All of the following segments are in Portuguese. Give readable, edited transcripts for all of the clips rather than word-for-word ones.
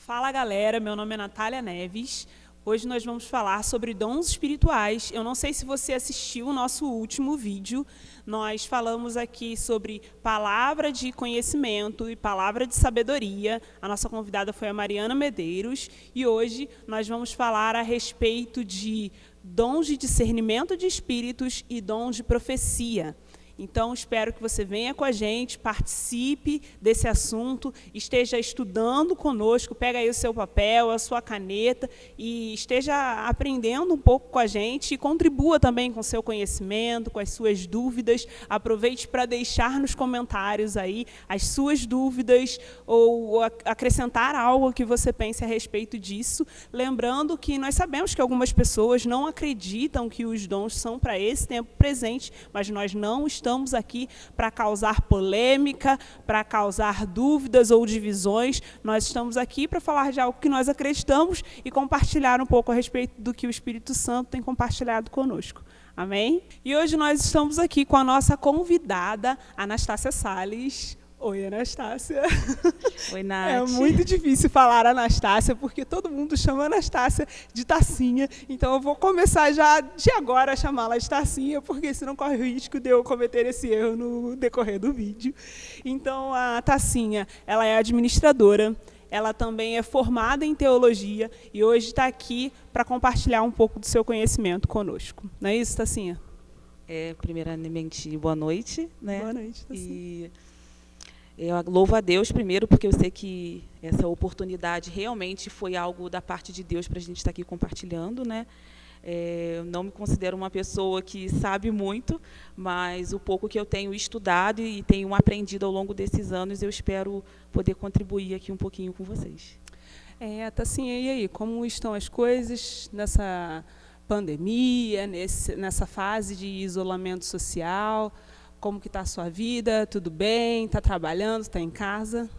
Fala galera, meu nome é Natália Neves. Hoje nós vamos falar sobre dons espirituais. Eu não sei se você assistiu o nosso último vídeo. Nós falamos aqui sobre palavra de conhecimento e palavra de sabedoria. A nossa convidada foi a Mariana Medeiros. E hoje nós vamos falar a respeito de dons de discernimento de espíritos e dons de profecia. Então, espero que você venha com a gente, participe desse assunto, esteja estudando conosco, pega aí o seu papel, a sua caneta e esteja aprendendo um pouco com a gente e contribua também com o seu conhecimento, com as suas dúvidas. Aproveite para deixar nos comentários aí as suas dúvidas ou acrescentar algo que você pense a respeito disso. Lembrando que nós sabemos que algumas pessoas não acreditam que os dons são para esse tempo presente, mas nós não estamos aqui para causar polêmica, para causar dúvidas ou divisões. Nós estamos aqui para falar de algo que nós acreditamos e compartilhar um pouco a respeito do que o Espírito Santo tem compartilhado conosco. Amém? E hoje nós estamos aqui com a nossa convidada, Anastácia Salles. Oi, Anastácia. Oi, Nath. É muito difícil falar Anastácia, porque todo mundo chama Anastácia de Tacinha. Então, eu vou começar já de agora a chamá-la de Tacinha, porque senão corre o risco de eu cometer esse erro no decorrer do vídeo. Então, a Tacinha, ela é administradora, ela também é formada em teologia e hoje está aqui para compartilhar um pouco do seu conhecimento conosco. Não é isso, Tacinha? Primeiramente, boa noite. Né? Boa noite, Tacinha. Eu louvo a Deus primeiro, porque eu sei que essa oportunidade realmente foi algo da parte de Deus para a gente estar aqui compartilhando. Né? Eu não me considero uma pessoa que sabe muito, mas o pouco que eu tenho estudado e tenho aprendido ao longo desses anos, eu espero poder contribuir aqui um pouquinho com vocês. Tacinha, e aí, como estão as coisas nessa pandemia, nessa fase de isolamento social? Como que está a sua vida? Tudo bem? Está trabalhando? Está em casa?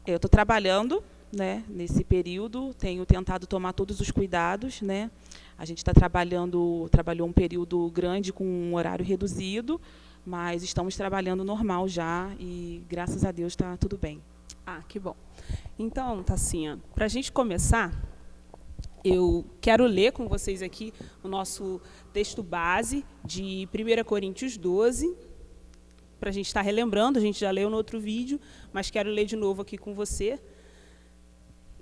Eu estou trabalhando, né, nesse período, tenho tentado tomar todos os cuidados. Né? A gente trabalhou um período grande com um horário reduzido, mas estamos trabalhando normal já e, graças a Deus, está tudo bem. Ah, que bom. Então, Tacinha, para a gente começar, eu quero ler com vocês aqui o nosso texto base de 1 Coríntios 12, para a gente estar relembrando, a gente já leu no outro vídeo, mas quero ler de novo aqui com você.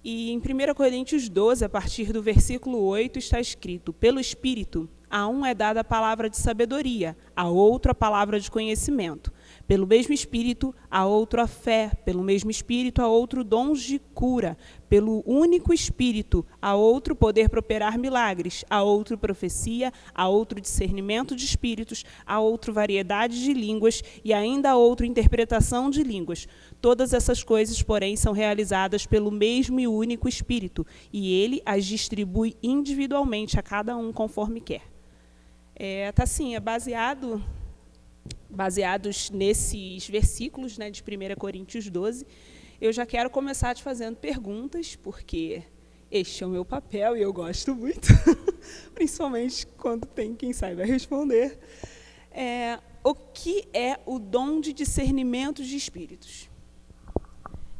E em 1 Coríntios 12, a partir do versículo 8, está escrito: pelo Espírito, a um é dada a palavra de sabedoria, a outro a palavra de conhecimento. Pelo mesmo Espírito, a outro a fé, pelo mesmo Espírito, a outro dons de cura, pelo único Espírito, a outro poder para operar milagres, a outro profecia, a outro discernimento de espíritos, a outro variedade de línguas e ainda a outro interpretação de línguas. Todas essas coisas, porém, são realizadas pelo mesmo e único Espírito, e ele as distribui individualmente a cada um conforme quer. Tacinha, baseados nesses versículos, né, de 1 Coríntios 12, eu já quero começar te fazendo perguntas, porque este é o meu papel e eu gosto muito, principalmente quando tem quem saiba responder. O que é o dom de discernimento de espíritos?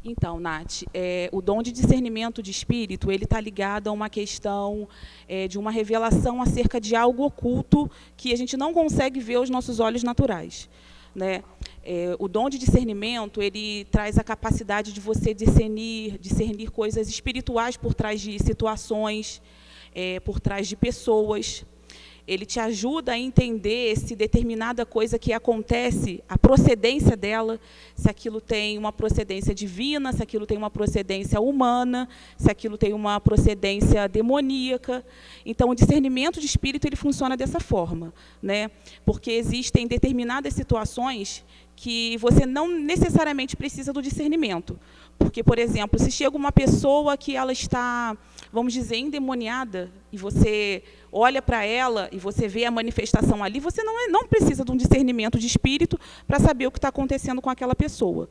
Então, Nath, o dom de discernimento de espírito, ele está ligado a uma questão de uma revelação acerca de algo oculto que a gente não consegue ver aos nossos olhos naturais. Né? O dom de discernimento, ele traz a capacidade de você discernir coisas espirituais por trás de situações, por trás de pessoas. Ele te ajuda a entender se determinada coisa que acontece, a procedência dela, se aquilo tem uma procedência divina, se aquilo tem uma procedência humana, se aquilo tem uma procedência demoníaca. Então, o discernimento de espírito ele funciona dessa forma, né? Porque existem determinadas situações que você não necessariamente precisa do discernimento. Porque, por exemplo, se chega uma pessoa que ela está, vamos dizer, endemoniada, e você olha para ela e você vê a manifestação ali, você não precisa de um discernimento de espírito para saber o que está acontecendo com aquela pessoa.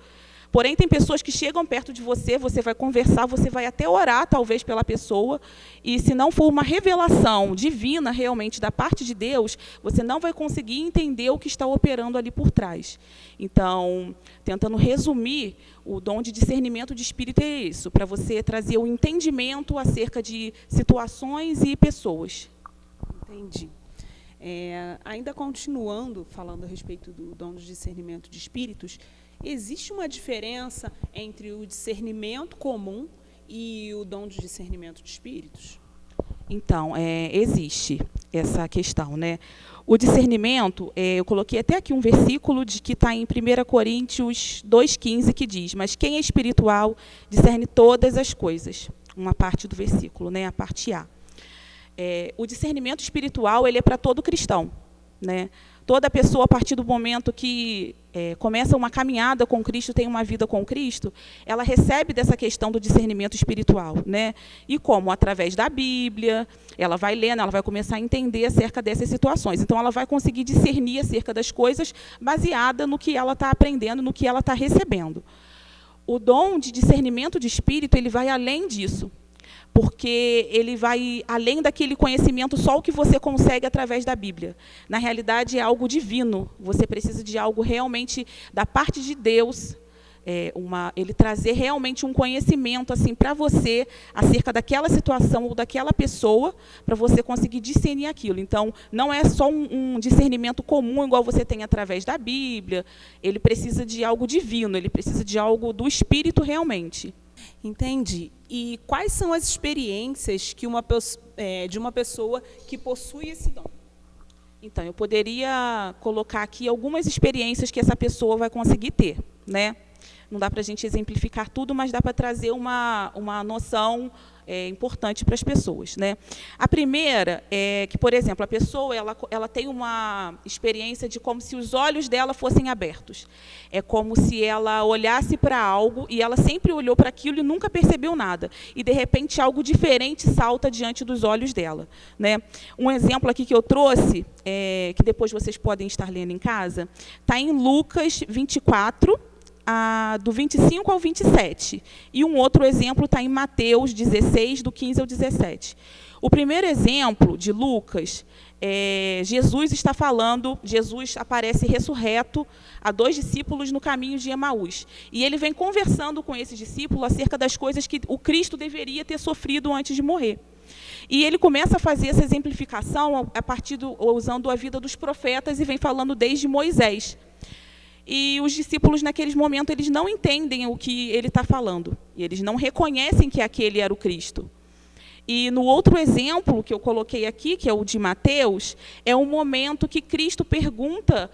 Porém, tem pessoas que chegam perto de você, você vai conversar, você vai até orar, talvez, pela pessoa, e se não for uma revelação divina, realmente, da parte de Deus, você não vai conseguir entender o que está operando ali por trás. Então, tentando resumir, o dom de discernimento de espírito é isso, para você trazer o entendimento acerca de situações e pessoas. Entendi. Ainda continuando, falando a respeito do dom de discernimento de espíritos, existe uma diferença entre o discernimento comum e o dom de discernimento de espíritos? Então, existe essa questão, né? O discernimento, eu coloquei até aqui um versículo que está em 1 Coríntios 2,15, que diz: mas quem é espiritual discerne todas as coisas. Uma parte do versículo, né? A parte A. O discernimento espiritual, ele é para todo cristão, né? Toda pessoa, a partir do momento que começa uma caminhada com Cristo, tem uma vida com Cristo, ela recebe dessa questão do discernimento espiritual, né? E como? Através da Bíblia, ela vai lendo, ela vai começar a entender acerca dessas situações. Então, ela vai conseguir discernir acerca das coisas baseada no que ela está aprendendo, no que ela está recebendo. O dom de discernimento de espírito, ele vai além disso, porque ele vai além daquele conhecimento só o que você consegue através da Bíblia. Na realidade, é algo divino. Você precisa de algo realmente da parte de Deus, ele trazer realmente um conhecimento assim para você acerca daquela situação ou daquela pessoa, para você conseguir discernir aquilo. Então, não é só um discernimento comum, igual você tem através da Bíblia. Ele precisa de algo divino, ele precisa de algo do Espírito realmente. Entendi. E quais são as experiências que de uma pessoa que possui esse dom? Então, eu poderia colocar aqui algumas experiências que essa pessoa vai conseguir ter, né? Não dá para a gente exemplificar tudo, mas dá para trazer uma noção importante para as pessoas, né? A primeira é que, por exemplo, a pessoa ela tem uma experiência de como se os olhos dela fossem abertos. É como se ela olhasse para algo e ela sempre olhou para aquilo e nunca percebeu nada. E, de repente, algo diferente salta diante dos olhos dela, né? Um exemplo aqui que eu trouxe, que depois vocês podem estar lendo em casa, está em Lucas 24, do 25 ao 27. E um outro exemplo está em Mateus 16, do 15 ao 17. O primeiro exemplo de Lucas, Jesus está falando, Jesus aparece ressurreto a 2 discípulos no caminho de Emaús. E ele vem conversando com esses discípulos acerca das coisas que o Cristo deveria ter sofrido antes de morrer. E ele começa a fazer essa exemplificação usando a vida dos profetas e vem falando desde Moisés. E os discípulos, naqueles momentos, eles não entendem o que ele está falando. E eles não reconhecem que aquele era o Cristo. E no outro exemplo que eu coloquei aqui, que é o de Mateus, é um momento que Cristo pergunta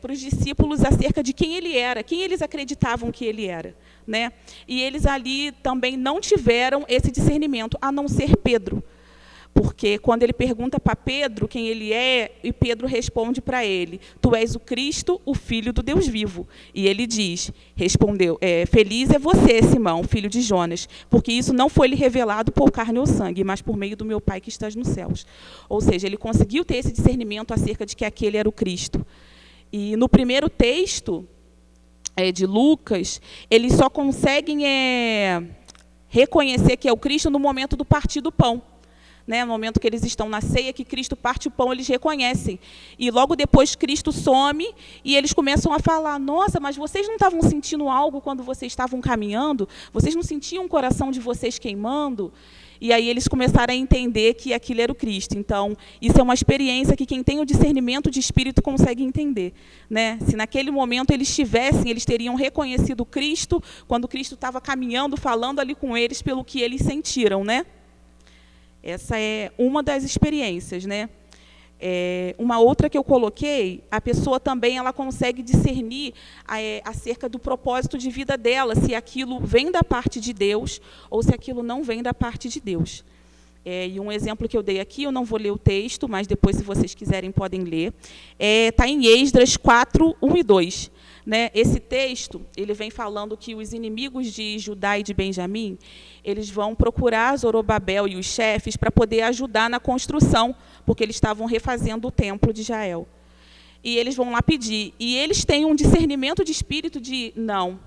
para os discípulos acerca de quem ele era, quem eles acreditavam que ele era, né? E eles ali também não tiveram esse discernimento, a não ser Pedro. Porque quando ele pergunta para Pedro quem ele é, e Pedro responde para ele: tu és o Cristo, o Filho do Deus vivo. E ele respondeu, feliz é você, Simão, filho de Jonas, porque isso não foi lhe revelado por carne ou sangue, mas por meio do meu Pai que estás nos céus. Ou seja, ele conseguiu ter esse discernimento acerca de que aquele era o Cristo. E no primeiro texto de Lucas, eles só conseguem reconhecer que é o Cristo no momento do partir do pão. No momento que eles estão na ceia, que Cristo parte o pão, eles reconhecem. E logo depois Cristo some e eles começam a falar: nossa, mas vocês não estavam sentindo algo quando vocês estavam caminhando? Vocês não sentiam o coração de vocês queimando? E aí eles começaram a entender que aquilo era o Cristo. Então, isso é uma experiência que quem tem o discernimento de espírito consegue entender, né? Se naquele momento eles teriam reconhecido Cristo quando Cristo estava caminhando, falando ali com eles pelo que eles sentiram, né? Essa é uma das experiências, né? Uma outra que eu coloquei, a pessoa também ela consegue discernir acerca do propósito de vida dela, se aquilo vem da parte de Deus ou se aquilo não vem da parte de Deus. E um exemplo que eu dei aqui, eu não vou ler o texto, mas depois, se vocês quiserem, podem ler. Está em Esdras 4, 1 e 2. Né? Esse texto ele vem falando que os inimigos de Judá e de Benjamim, eles vão procurar Zorobabel e os chefes para poder ajudar na construção, porque eles estavam refazendo o templo de Israel. E eles vão lá pedir. E eles têm um discernimento de espírito de, não,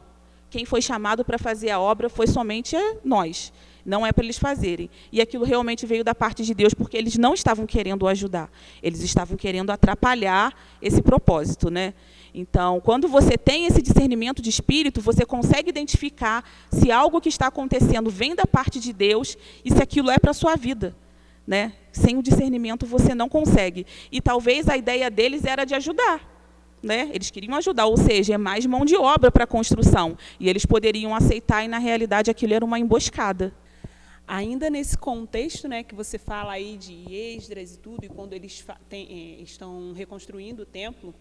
quem foi chamado para fazer a obra foi somente nós. Não é para eles fazerem. E aquilo realmente veio da parte de Deus, porque eles não estavam querendo ajudar. Eles estavam querendo atrapalhar esse propósito, né? Então, quando você tem esse discernimento de espírito, você consegue identificar se algo que está acontecendo vem da parte de Deus e se aquilo é para a sua vida, né? Sem o discernimento, você não consegue. E talvez a ideia deles era de ajudar, né? Eles queriam ajudar, ou seja, é mais mão de obra para a construção. E eles poderiam aceitar, e, na realidade, aquilo era uma emboscada. Ainda nesse contexto, né, que você fala aí de Esdras e tudo, e quando eles estão reconstruindo o templo,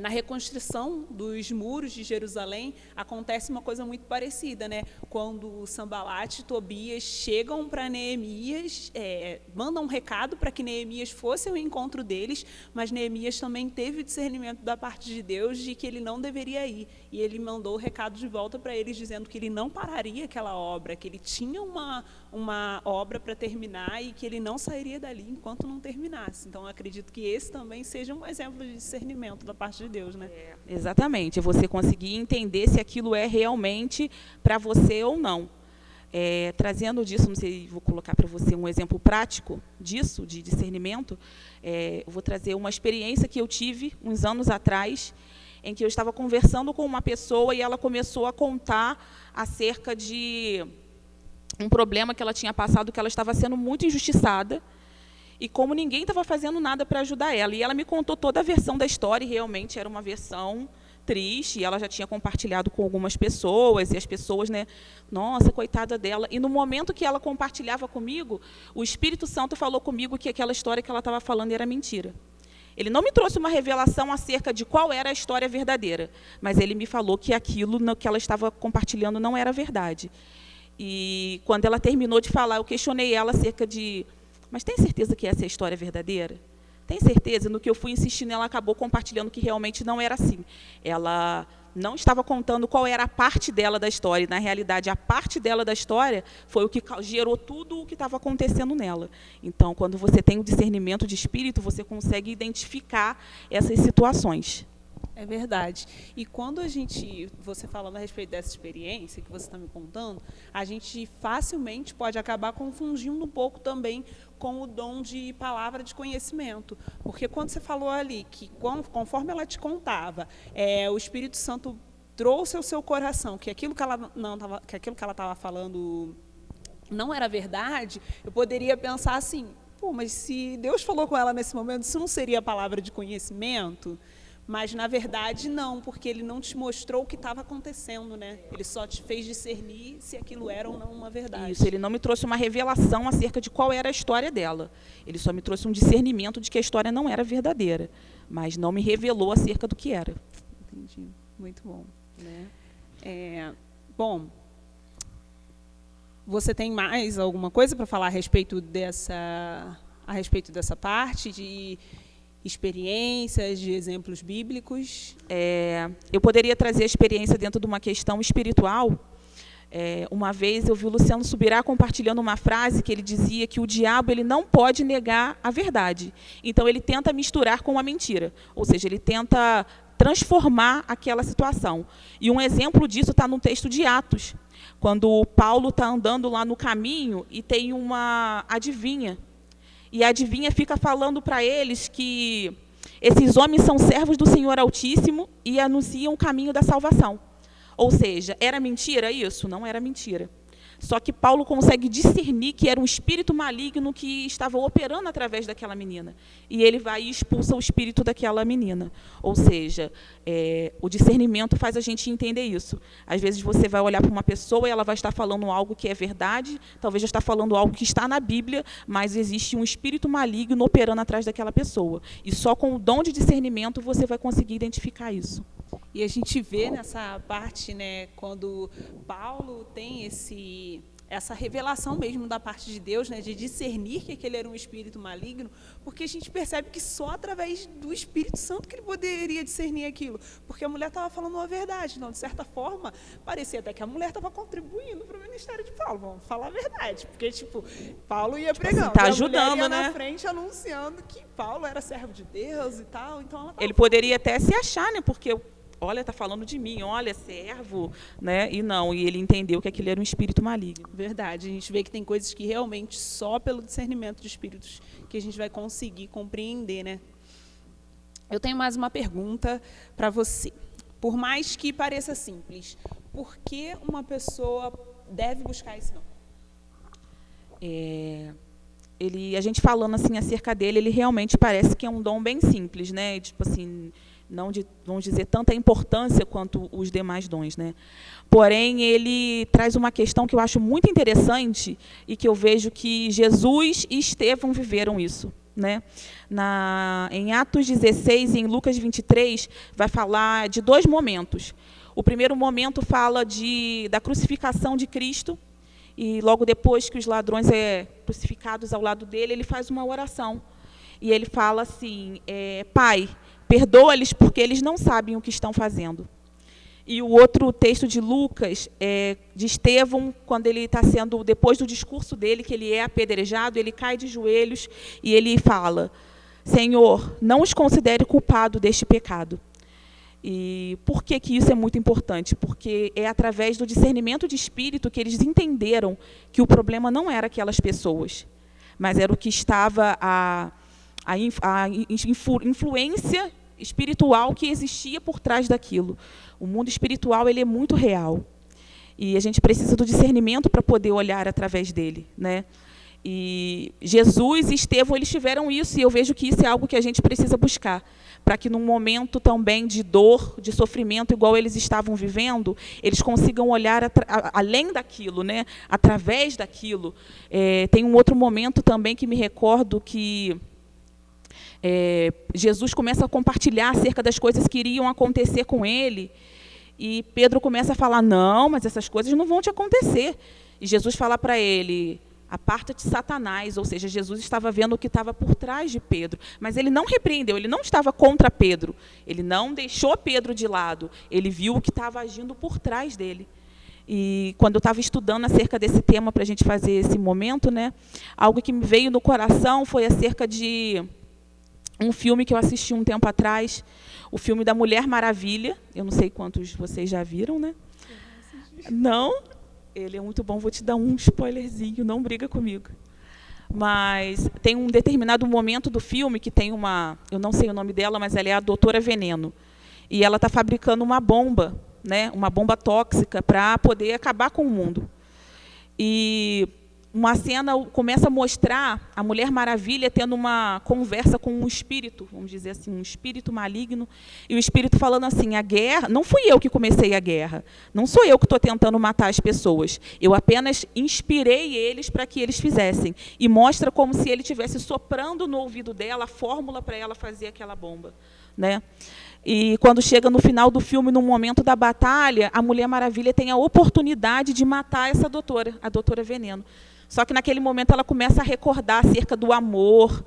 na reconstrução dos muros de Jerusalém, acontece uma coisa muito parecida, né? Quando Sanbalat e Tobias chegam para Neemias, mandam um recado para que Neemias fosse ao encontro deles, mas Neemias também teve o discernimento da parte de Deus de que ele não deveria ir. E ele mandou o recado de volta para eles, dizendo que ele não pararia aquela obra, que ele tinha uma obra para terminar e que ele não sairia dali enquanto não terminasse. Então, eu acredito que esse também seja um exemplo de discernimento da parte de Deus, né? Exatamente, você conseguir entender se aquilo é realmente para você ou não. Trazendo disso, não sei, vou colocar para você um exemplo prático disso, de discernimento. Eu vou trazer uma experiência que eu tive uns anos atrás, em que eu estava conversando com uma pessoa e ela começou a contar acerca de um problema que ela tinha passado, que ela estava sendo muito injustiçada, e como ninguém estava fazendo nada para ajudar ela. E ela me contou toda a versão da história, e realmente era uma versão triste, e ela já tinha compartilhado com algumas pessoas, e as pessoas, né, nossa, coitada dela. E no momento que ela compartilhava comigo, o Espírito Santo falou comigo que aquela história que ela estava falando era mentira. Ele não me trouxe uma revelação acerca de qual era a história verdadeira, mas ele me falou que aquilo que ela estava compartilhando não era verdade. E quando ela terminou de falar, eu questionei ela acerca de: mas tem certeza que essa é a história verdadeira? Tem certeza? No que eu fui insistindo, ela acabou compartilhando que realmente não era assim. Ela não estava contando qual era a parte dela da história. Na realidade, a parte dela da história foi o que gerou tudo o que estava acontecendo nela. Então, quando você tem o discernimento de espírito, você consegue identificar essas situações. É verdade. E quando você falando a respeito dessa experiência que você está me contando, a gente facilmente pode acabar confundindo um pouco também com o dom de palavra de conhecimento. Porque quando você falou ali que, conforme ela te contava, o Espírito Santo trouxe ao seu coração que aquilo que ela estava falando não era verdade, eu poderia pensar assim: pô, mas se Deus falou com ela nesse momento, isso não seria palavra de conhecimento? Mas, na verdade, não, porque ele não te mostrou o que estava acontecendo, né? Ele só te fez discernir se aquilo era ou não uma verdade. Isso, ele não me trouxe uma revelação acerca de qual era a história dela. Ele só me trouxe um discernimento de que a história não era verdadeira, mas não me revelou acerca do que era. Entendi. Muito bom. Né? Bom, você tem mais alguma coisa para falar a respeito dessa parte de experiências, de exemplos bíblicos? Eu poderia trazer a experiência dentro de uma questão espiritual. Uma vez eu vi o Luciano Subirá compartilhando uma frase que ele dizia que o diabo ele não pode negar a verdade. Então, ele tenta misturar com a mentira. Ou seja, ele tenta transformar aquela situação. E um exemplo disso está no texto de Atos, quando Paulo está andando lá no caminho e tem uma adivinha. E a adivinha fica falando para eles que esses homens são servos do Senhor Altíssimo e anunciam o caminho da salvação. Ou seja, era mentira isso? Não era mentira. Só que Paulo consegue discernir que era um espírito maligno que estava operando através daquela menina. E ele vai e expulsa o espírito daquela menina. Ou seja, o discernimento faz a gente entender isso. Às vezes você vai olhar para uma pessoa e ela vai estar falando algo que é verdade, talvez já está falando algo que está na Bíblia, mas existe um espírito maligno operando atrás daquela pessoa. E só com o dom de discernimento você vai conseguir identificar isso. E a gente vê nessa parte, né, quando Paulo tem essa revelação mesmo da parte de Deus, né, de discernir que aquele era um espírito maligno, porque a gente percebe que só através do Espírito Santo que ele poderia discernir aquilo, porque a mulher estava falando uma verdade. Então, de certa forma, parecia até que a mulher estava contribuindo para o ministério de Paulo, vamos falar a verdade, porque, Paulo ia pregando, assim, tá ajudando, ia né, na frente anunciando que Paulo era servo de Deus e tal. Então, ele poderia até se achar, né, porque olha, está falando de mim, olha, servo, né? E não, e ele entendeu que aquilo era um espírito maligno. Verdade, a gente vê que tem coisas que realmente só pelo discernimento de espíritos que a gente vai conseguir compreender, né? Eu tenho mais uma pergunta para você. Por mais que pareça simples, por que uma pessoa deve buscar esse dom? A gente falando assim acerca dele, ele realmente parece que é um dom bem simples, né? Tipo assim, não de, vamos dizer, tanta importância quanto os demais dons, né? Porém, ele traz uma questão que eu acho muito interessante e que eu vejo que Jesus e Estevão viveram isso, né? Em Atos 16 e em Lucas 23, vai falar de 2 momentos. O primeiro momento fala da crucificação de Cristo, e logo depois que os ladrões crucificados ao lado dele, ele faz uma oração. E ele fala assim, Pai, perdoa-lhes porque eles não sabem o que estão fazendo. E o outro texto de Lucas, de Estevão, quando ele está sendo, depois do discurso dele, que ele é apedrejado, ele cai de joelhos e ele fala, Senhor, não os considere culpado deste pecado. E por que isso é muito importante? Porque é através do discernimento de espírito que eles entenderam que o problema não era aquelas pessoas, mas era o que estava a influência espiritual que existia por trás daquilo. O mundo espiritual ele é muito real. E a gente precisa do discernimento para poder olhar através dele, né? E Jesus e Estevão, eles tiveram isso, e eu vejo que isso é algo que a gente precisa buscar, para que num momento também de dor, de sofrimento, igual eles estavam vivendo, eles consigam olhar além daquilo, né? Através daquilo. Tem um outro momento também que me recordo que Jesus começa a compartilhar acerca das coisas que iriam acontecer com ele, e Pedro começa a falar, não, mas essas coisas não vão te acontecer. E Jesus fala para ele, aparta-te, Satanás, ou seja, Jesus estava vendo o que estava por trás de Pedro, mas ele não repreendeu, ele não estava contra Pedro, ele não deixou Pedro de lado, ele viu o que estava agindo por trás dele. E quando eu estava estudando acerca desse tema para a gente fazer esse momento, né, algo que me veio no coração foi acerca de um filme que eu assisti um tempo atrás, o filme da Mulher Maravilha. Eu não sei quantos vocês já viram, né? Não? Ele é muito bom, vou te dar um spoilerzinho, não briga comigo. Mas tem um determinado momento do filme que tem eu não sei o nome dela, mas ela é a Doutora Veneno. E ela está fabricando uma bomba, né? Uma bomba tóxica para poder acabar com o mundo. E uma cena começa a mostrar a Mulher Maravilha tendo uma conversa com um espírito, vamos dizer assim, um espírito maligno, e o espírito falando assim, a guerra, não fui eu que comecei a guerra, não sou eu que estou tentando matar as pessoas, eu apenas inspirei eles para que eles fizessem, e mostra como se ele estivesse soprando no ouvido dela a fórmula para ela fazer aquela bomba, né? E quando chega no final do filme, no momento da batalha, a Mulher Maravilha tem a oportunidade de matar essa doutora, a Doutora Veneno. Só que naquele momento ela começa a recordar acerca do amor,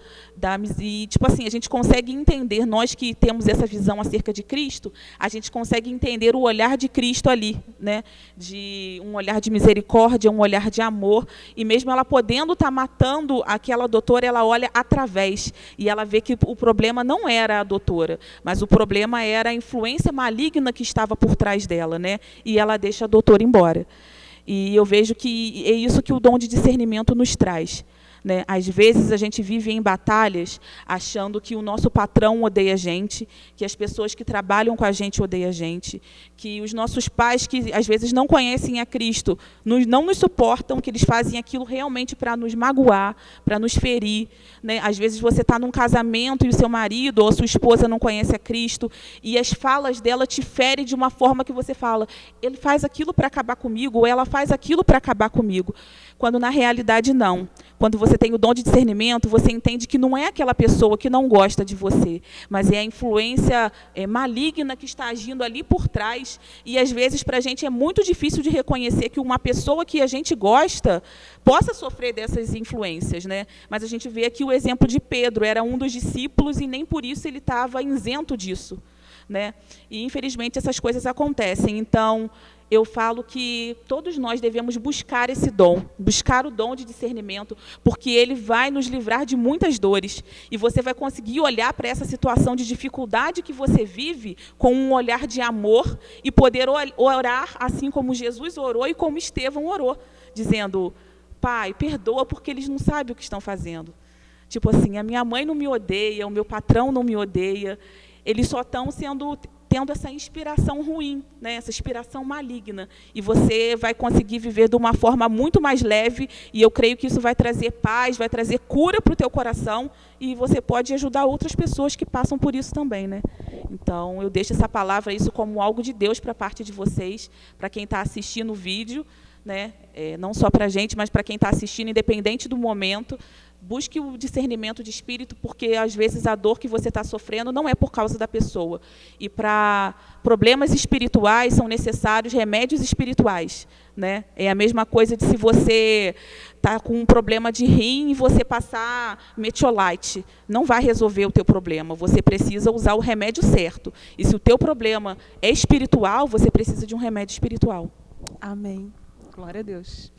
e tipo assim, a gente consegue entender, nós que temos essa visão acerca de Cristo, a gente consegue entender o olhar de Cristo ali, né? De um olhar de misericórdia, um olhar de amor, e mesmo ela podendo estar matando aquela doutora, ela olha através, e ela vê que o problema não era a doutora, mas o problema era a influência maligna que estava por trás dela, né? E ela deixa a doutora embora. E eu vejo que é isso que o dom de discernimento nos traz, né? Às vezes a gente vive em batalhas achando que o nosso patrão odeia a gente, que as pessoas que trabalham com a gente odeiam a gente, que os nossos pais, que às vezes não conhecem a Cristo, não nos suportam, que eles fazem aquilo realmente para nos magoar, para nos ferir, né? Às vezes você está num casamento e o seu marido ou a sua esposa não conhece a Cristo, e as falas dela te ferem de uma forma que você fala, ele faz aquilo para acabar comigo, ou ela faz aquilo para acabar comigo, quando na realidade não. Quando você tem o dom de discernimento, você entende que não é aquela pessoa que não gosta de você, mas é a influência maligna que está agindo ali por trás. E, às vezes, para a gente é muito difícil de reconhecer que uma pessoa que a gente gosta possa sofrer dessas influências, né? Mas a gente vê aqui o exemplo de Pedro, era um dos discípulos e nem por isso ele estava isento disso, né? E, infelizmente, essas coisas acontecem. Então, eu falo que todos nós devemos buscar esse dom, buscar o dom de discernimento, porque ele vai nos livrar de muitas dores. E você vai conseguir olhar para essa situação de dificuldade que você vive com um olhar de amor e poder orar assim como Jesus orou e como Estevão orou, dizendo: Pai, perdoa porque eles não sabem o que estão fazendo. Tipo assim, a minha mãe não me odeia, o meu patrão não me odeia, eles só estão tendo essa inspiração ruim, né, essa inspiração maligna. E você vai conseguir viver de uma forma muito mais leve, e eu creio que isso vai trazer paz, vai trazer cura para o teu coração, e você pode ajudar outras pessoas que passam por isso também, né? Então, eu deixo essa palavra, isso como algo de Deus para a parte de vocês, para quem está assistindo o vídeo, né? Não só para a gente, mas para quem está assistindo, independente do momento. Busque o discernimento de espírito, porque, às vezes, a dor que você está sofrendo não é por causa da pessoa. E, para problemas espirituais, são necessários remédios espirituais, né? É a mesma coisa de se você está com um problema de rim e você passar metiolate. Não vai resolver o teu problema. Você precisa usar o remédio certo. E, se o teu problema é espiritual, você precisa de um remédio espiritual. Amém. Glória a Deus.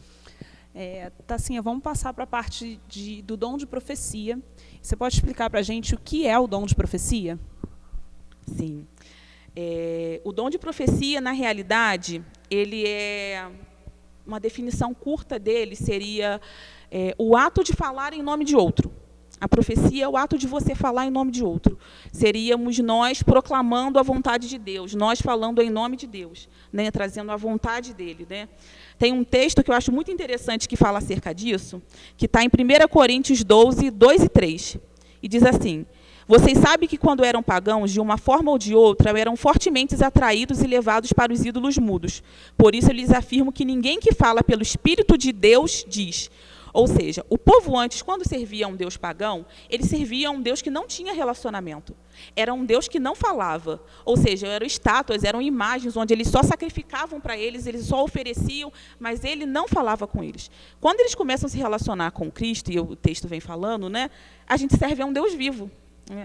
Tacinha, vamos passar para a parte do dom de profecia. Você pode explicar para a gente o que é o dom de profecia? Sim. O dom de profecia, na realidade, ele é uma definição curta dele, seria o ato de falar em nome de outro. A profecia é o ato de você falar em nome de outro. Seríamos nós proclamando a vontade de Deus, nós falando em nome de Deus, né, trazendo a vontade dele, né? Tem um texto que eu acho muito interessante que fala acerca disso, que está em 1 Coríntios 12, 2 e 3. E diz assim: Vocês sabem que, quando eram pagãos, de uma forma ou de outra, eram fortemente atraídos e levados para os ídolos mudos. Por isso, eu lhes afirmo que ninguém que fala pelo Espírito de Deus diz. Ou seja, o povo antes, quando servia a um Deus pagão, ele servia a um Deus que não tinha relacionamento. Era um Deus que não falava. Ou seja, eram estátuas, eram imagens onde eles só sacrificavam para eles só ofereciam, mas ele não falava com eles. Quando eles começam a se relacionar com Cristo, e o texto vem falando, né, a gente serve a um Deus vivo.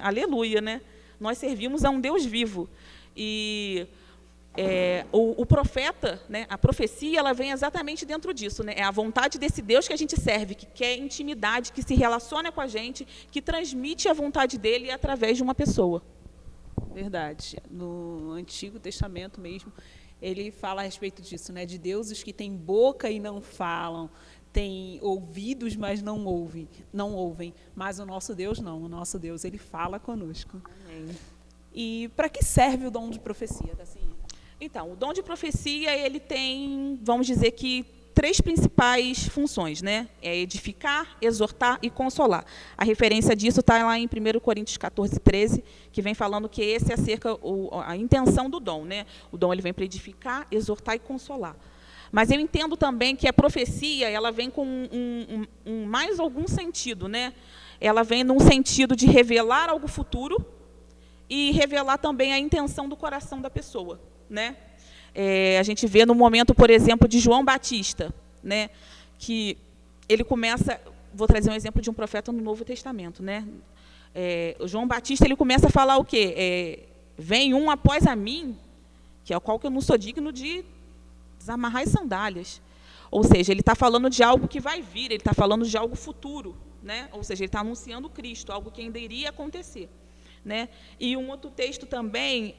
Aleluia, né? Nós servimos a um Deus vivo. E o profeta, né, a profecia, ela vem exatamente dentro disso, né? É a vontade desse Deus que a gente serve, que quer intimidade, que se relaciona com a gente, que transmite a vontade dele através de uma pessoa. Verdade. No Antigo Testamento mesmo, ele fala a respeito disso, né? De deuses que têm boca e não falam, têm ouvidos, mas não ouvem. Mas o nosso Deus não. O nosso Deus, ele fala conosco. Amém. E para que serve o dom de profecia, Tacinha? Então, o dom de profecia, ele tem, vamos dizer que, 3 principais funções, né? É edificar, exortar e consolar. A referência disso está lá em 1 Coríntios 14, 13, que vem falando que esse é a intenção do dom, né? O dom, ele vem para edificar, exortar e consolar. Mas eu entendo também que a profecia, ela vem com mais algum sentido, né? Ela vem num sentido de revelar algo futuro e revelar também a intenção do coração da pessoa, né? A gente vê no momento, por exemplo, de João Batista, né, que ele começa, vou trazer um exemplo de um profeta no Novo Testamento, né? O João Batista, ele começa a falar o quê? Vem um após a mim, que é o qual que eu não sou digno de desamarrar as sandálias. Ou seja, ele está falando de algo que vai vir, ele está falando de algo futuro, né? Ou seja, ele está anunciando Cristo, algo que ainda iria acontecer, né? E um outro texto também,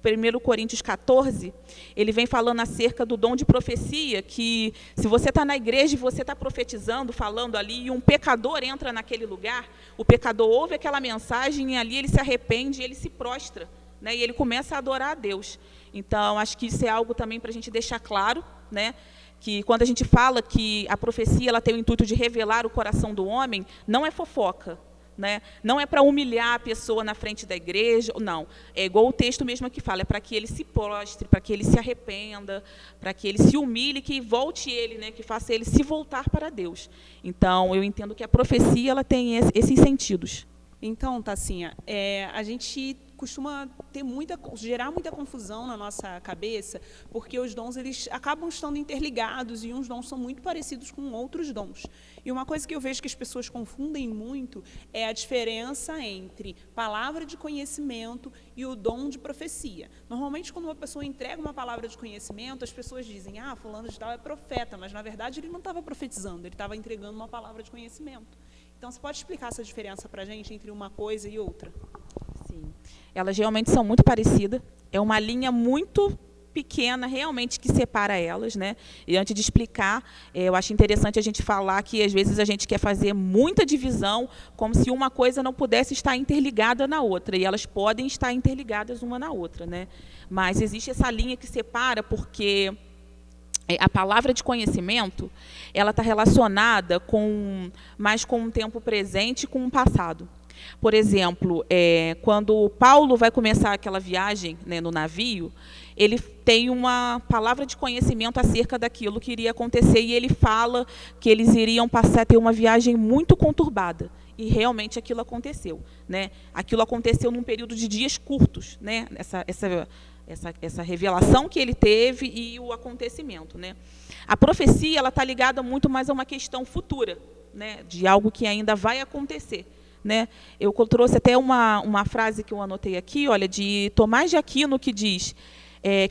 1 Coríntios 14, ele vem falando acerca do dom de profecia, que se você está na igreja e você está profetizando, falando ali, e um pecador entra naquele lugar, o pecador ouve aquela mensagem e ali ele se arrepende, ele se prostra, né, e ele começa a adorar a Deus. Então, acho que isso é algo também para a gente deixar claro, né, que quando a gente fala que a profecia ela tem o intuito de revelar o coração do homem, não é fofoca, né? Não é para humilhar a pessoa na frente da igreja, não. É igual o texto mesmo que fala, é para que ele se prostre, para que ele se arrependa, para que ele se humilhe, que volte ele, né? Que faça ele se voltar para Deus. Então, eu entendo que a profecia ela tem esses sentidos. Então, Tacinha, a gente costuma gerar muita confusão na nossa cabeça, porque os dons eles acabam estando interligados e uns dons são muito parecidos com outros dons. E uma coisa que eu vejo que as pessoas confundem muito é a diferença entre palavra de conhecimento e o dom de profecia. Normalmente, quando uma pessoa entrega uma palavra de conhecimento, as pessoas dizem, fulano de tal é profeta, mas, na verdade, ele não estava profetizando, ele estava entregando uma palavra de conhecimento. Então, você pode explicar essa diferença para a gente entre uma coisa e outra? Sim. Elas realmente são muito parecidas. É uma linha muito pequena, realmente, que separa elas, né? E antes de explicar, eu acho interessante a gente falar que, às vezes, a gente quer fazer muita divisão, como se uma coisa não pudesse estar interligada na outra, e elas podem estar interligadas uma na outra, né? Mas existe essa linha que separa, porque a palavra de conhecimento, ela está relacionada mais com o tempo presente e com o passado. Por exemplo, quando Paulo vai começar aquela viagem, né, no navio, ele tem uma palavra de conhecimento acerca daquilo que iria acontecer, e ele fala que eles iriam passar a ter uma viagem muito conturbada. E realmente aquilo aconteceu, né? Aquilo aconteceu num período de dias curtos, né? Essa revelação que ele teve e o acontecimento, né? A profecia, ela está ligada muito mais a uma questão futura, né? De algo que ainda vai acontecer, né? Eu trouxe até uma frase que eu anotei aqui, olha, de Tomás de Aquino, que diz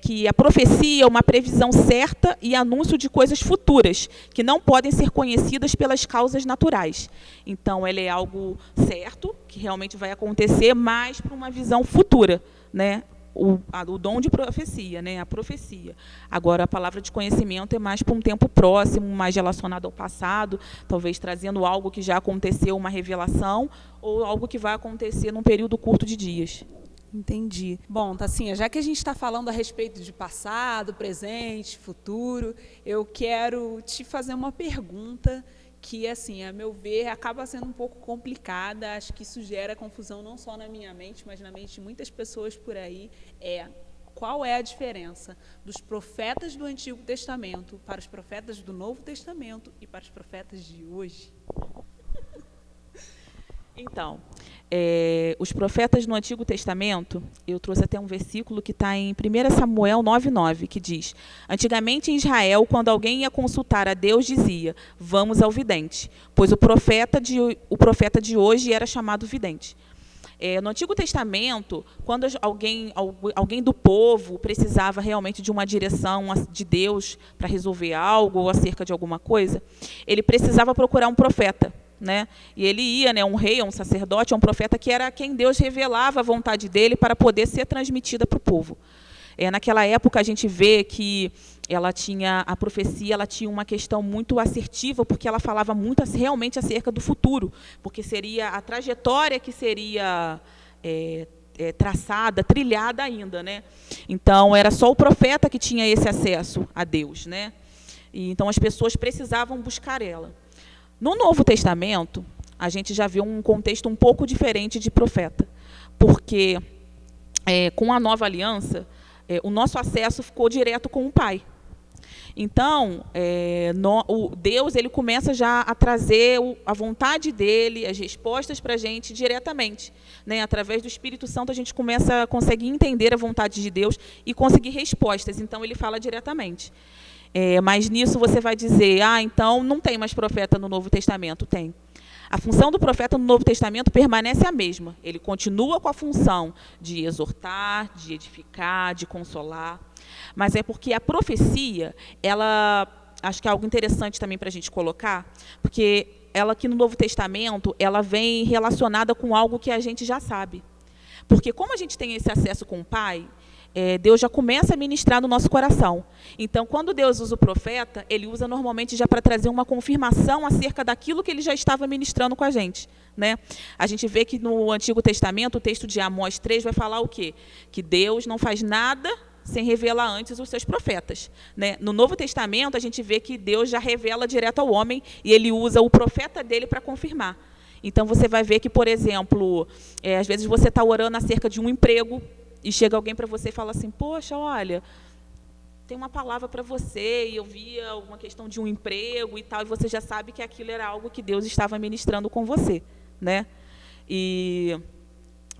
que a profecia é uma previsão certa e anúncio de coisas futuras, que não podem ser conhecidas pelas causas naturais. Então, ela é algo certo, que realmente vai acontecer, mas para uma visão futura, né? O dom de profecia, né? A profecia. Agora, a palavra de conhecimento é mais para um tempo próximo, mais relacionado ao passado, talvez trazendo algo que já aconteceu, uma revelação, ou algo que vai acontecer num período curto de dias. Entendi. Bom, Tassinha, já que a gente está falando a respeito de passado, presente, futuro, eu quero te fazer uma pergunta que, assim, a meu ver, acaba sendo um pouco complicada. Acho que isso gera confusão não só na minha mente, mas na mente de muitas pessoas por aí. Qual é a diferença dos profetas do Antigo Testamento para os profetas do Novo Testamento e para os profetas de hoje? Então, os profetas no Antigo Testamento, eu trouxe até um versículo que está em 1 Samuel 9:9, que diz: antigamente em Israel, quando alguém ia consultar a Deus, dizia, vamos ao vidente, pois o profeta de hoje era chamado vidente. No Antigo Testamento, quando alguém do povo precisava realmente de uma direção de Deus para resolver algo ou acerca de alguma coisa, ele precisava procurar um profeta, né? E ele ia, né, um rei, um sacerdote, um profeta, que era quem Deus revelava a vontade dele para poder ser transmitida para o povo. Naquela época, a gente vê que a profecia ela tinha uma questão muito assertiva, porque ela falava muito realmente acerca do futuro, porque seria a trajetória que seria traçada, trilhada ainda, né? Então, era só o profeta que tinha esse acesso a Deus, né? E, então, as pessoas precisavam buscar ela. No Novo Testamento, a gente já vê um contexto um pouco diferente de profeta, porque com a nova aliança, o nosso acesso ficou direto com o Pai. Então, Deus ele começa já a trazer a vontade dele, as respostas para a gente diretamente, né? Através do Espírito Santo, a gente consegue entender a vontade de Deus e conseguir respostas. Então, ele fala diretamente. Mas nisso você vai dizer, então não tem mais profeta no Novo Testamento. Tem. A função do profeta no Novo Testamento permanece a mesma. Ele continua com a função de exortar, de edificar, de consolar. Mas é porque a profecia, acho que é algo interessante também para a gente colocar, porque ela aqui no Novo Testamento, ela vem relacionada com algo que a gente já sabe. Porque como a gente tem esse acesso com o Pai, Deus já começa a ministrar no nosso coração. Então, quando Deus usa o profeta, ele usa normalmente já para trazer uma confirmação acerca daquilo que ele já estava ministrando com a gente, né? A gente vê que no Antigo Testamento, o texto de Amós 3 vai falar o quê? Que Deus não faz nada sem revelar antes os seus profetas, né? No Novo Testamento, a gente vê que Deus já revela direto ao homem e ele usa o profeta dele para confirmar. Então, você vai ver que, por exemplo, às vezes você está orando acerca de um emprego, e chega alguém para você e fala assim, poxa, olha, tem uma palavra para você, e eu via alguma questão de um emprego e tal, e você já sabe que aquilo era algo que Deus estava ministrando com você, né? E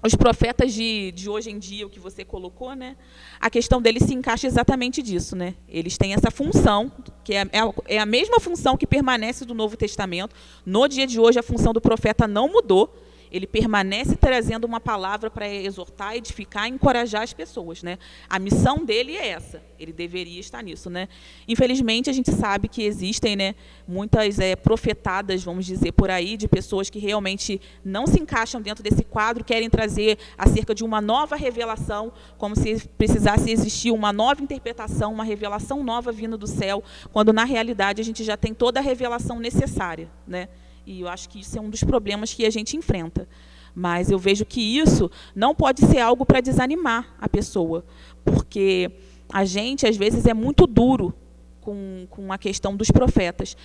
os profetas de hoje em dia, o que você colocou, né, a questão deles se encaixa exatamente disso, né? Eles têm essa função, que é a mesma função que permanece do Novo Testamento. No dia de hoje, a função do profeta não mudou. Ele permanece trazendo uma palavra para exortar, edificar e encorajar as pessoas, né? A missão dele é essa, ele deveria estar nisso, né? Infelizmente, a gente sabe que existem, né, muitas profetadas, vamos dizer, por aí, de pessoas que realmente não se encaixam dentro desse quadro, querem trazer acerca de uma nova revelação, como se precisasse existir uma nova interpretação, uma revelação nova vindo do céu, quando, na realidade, a gente já tem toda a revelação necessária, né? E eu acho que isso é um dos problemas que a gente enfrenta. Mas eu vejo que isso não pode ser algo para desanimar a pessoa, porque a gente, às vezes, é muito duro com a questão dos profetas.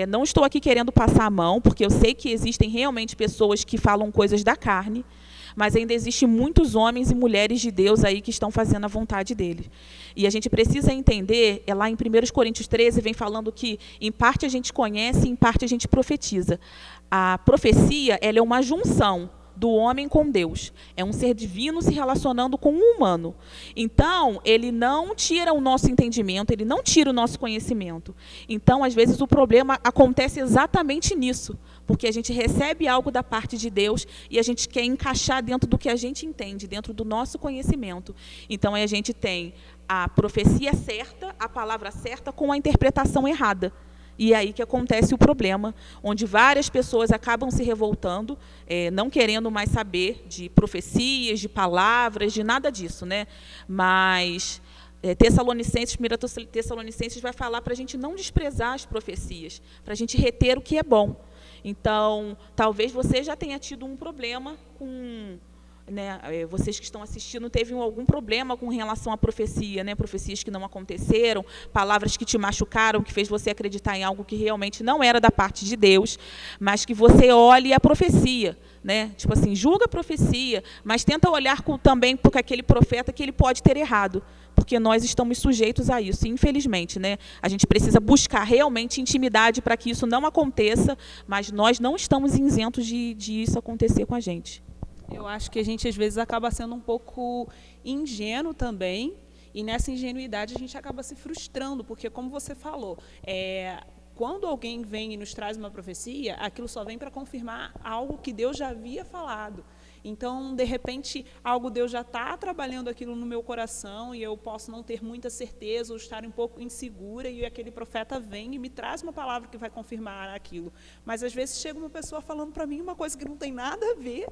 Não estou aqui querendo passar a mão, porque eu sei que existem realmente pessoas que falam coisas da carne, mas ainda existem muitos homens e mulheres de Deus aí que estão fazendo a vontade dele. E a gente precisa entender, lá em 1 Coríntios 13, vem falando que, em parte, a gente conhece, em parte, a gente profetiza. A profecia, ela é uma junção do homem com Deus. É um ser divino se relacionando com um humano. Então, ele não tira o nosso entendimento, ele não tira o nosso conhecimento. Então, às vezes, o problema acontece exatamente nisso, porque a gente recebe algo da parte de Deus e a gente quer encaixar dentro do que a gente entende, dentro do nosso conhecimento. Então, aí a gente tem a profecia certa, a palavra certa, com a interpretação errada. E é aí que acontece o problema, onde várias pessoas acabam se revoltando, não querendo mais saber de profecias, de palavras, de nada disso, né? Mas Tessalonicenses, 1 Tessalonicenses vai falar para a gente não desprezar as profecias, para a gente reter o que é bom. Então, talvez você já tenha tido um problema com... Né, vocês que estão assistindo teve algum problema com relação à profecia, né, profecias que não aconteceram, palavras que te machucaram, que fez você acreditar em algo que realmente não era da parte de Deus, mas que você olhe a profecia, né, tipo assim, julga a profecia, mas tenta olhar também para aquele profeta que ele pode ter errado, porque nós estamos sujeitos a isso, infelizmente, né, a gente precisa buscar realmente intimidade para que isso não aconteça, mas nós não estamos isentos de isso acontecer com a gente. Eu acho que a gente, às vezes, acaba sendo um pouco ingênuo também, e nessa ingenuidade a gente acaba se frustrando, porque, como você falou, quando alguém vem e nos traz uma profecia, aquilo só vem para confirmar algo que Deus já havia falado. Então, de repente, Deus já está trabalhando aquilo no meu coração e eu posso não ter muita certeza ou estar um pouco insegura e aquele profeta vem e me traz uma palavra que vai confirmar aquilo. Mas, às vezes, chega uma pessoa falando para mim uma coisa que não tem nada a ver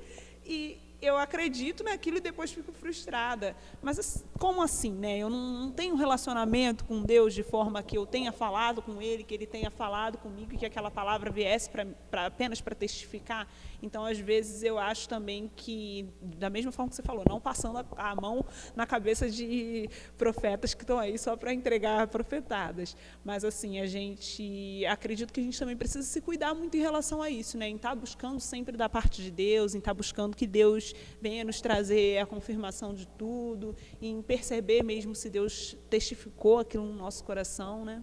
e eu acredito naquilo e depois fico frustrada. Mas como assim, né? Eu não tenho um relacionamento com Deus de forma que eu tenha falado com Ele, que Ele tenha falado comigo e que aquela palavra viesse apenas para testificar. Então, às vezes, eu acho também que, da mesma forma que você falou, não passando a mão na cabeça de profetas que estão aí só para entregar profetadas. Mas, assim, acredito que a gente também precisa se cuidar muito em relação a isso, né? Em estar buscando sempre da parte de Deus, em estar buscando que Deus venha nos trazer a confirmação de tudo, em perceber mesmo se Deus testificou aquilo no nosso coração, né?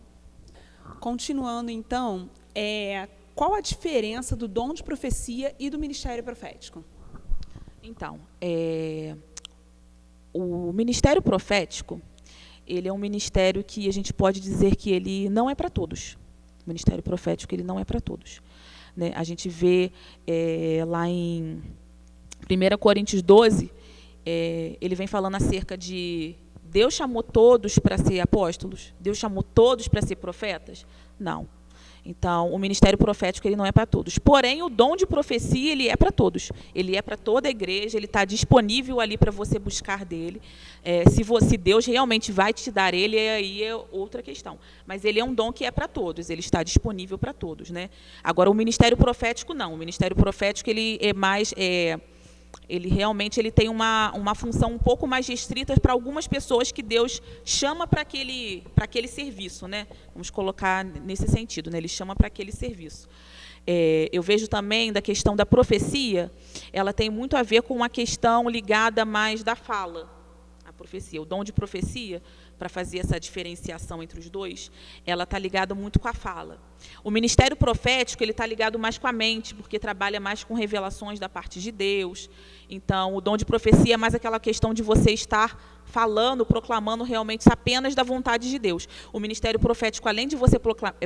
Continuando, então, qual a diferença do dom de profecia e do ministério profético? Então, o ministério profético, ele é um ministério que a gente pode dizer que ele não é para todos. O ministério profético, ele não é para todos, né? A gente vê lá em 1 Coríntios 12, ele vem falando acerca de Deus chamou todos para ser apóstolos? Deus chamou todos para ser profetas? Não. Então, o ministério profético ele não é para todos. Porém, o dom de profecia ele é para todos. Ele é para toda a igreja, ele está disponível ali para você buscar dele. Se Deus realmente vai te dar ele, aí é outra questão. Mas ele é um dom que é para todos, ele está disponível para todos, né? Agora, o ministério profético não. O ministério profético ele é mais... ele realmente tem uma função um pouco mais restrita para algumas pessoas que Deus chama para aquele serviço, né? Vamos colocar nesse sentido, né? Ele chama para aquele serviço. Eu vejo também da questão da profecia, ela tem muito a ver com uma questão ligada mais da fala. A profecia. O dom de profecia, para fazer essa diferenciação entre os dois, ela está ligada muito com a fala. O ministério profético, ele está ligado mais com a mente, porque trabalha mais com revelações da parte de Deus. Então, o dom de profecia é mais aquela questão de você estar falando, proclamando realmente apenas da vontade de Deus. O ministério profético, além de você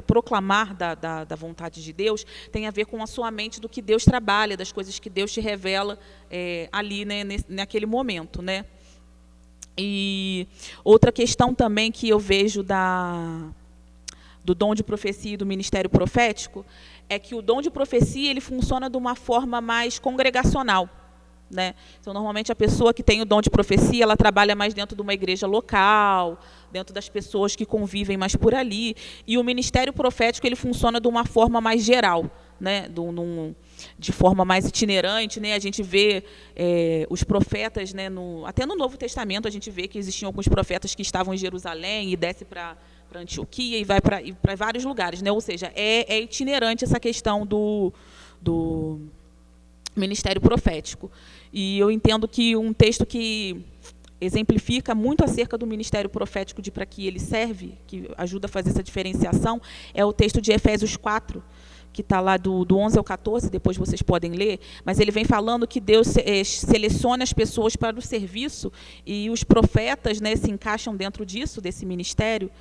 proclamar da vontade de Deus, tem a ver com a sua mente, do que Deus trabalha, das coisas que Deus te revela ali, né, naquele momento, né? E outra questão também que eu vejo do dom de profecia e do ministério profético é que o dom de profecia, ele funciona de uma forma mais congregacional, né? Então, normalmente, a pessoa que tem o dom de profecia, ela trabalha mais dentro de uma igreja local, dentro das pessoas que convivem mais por ali. E o ministério profético, ele funciona de uma forma mais geral, né? De forma mais itinerante, né? A gente vê os profetas, né? Até no Novo Testamento, a gente vê que existiam alguns profetas que estavam em Jerusalém e desce para Antioquia e vai para vários lugares, né? Ou seja, é itinerante essa questão do ministério profético. E eu entendo que um texto que exemplifica muito acerca do ministério profético, de para que ele serve, que ajuda a fazer essa diferenciação, é o texto de Efésios 4, que está lá do 11 ao 14, depois vocês podem ler, mas ele vem falando que Deus seleciona as pessoas para o serviço, e os profetas, né, se encaixam dentro disso, desse ministério,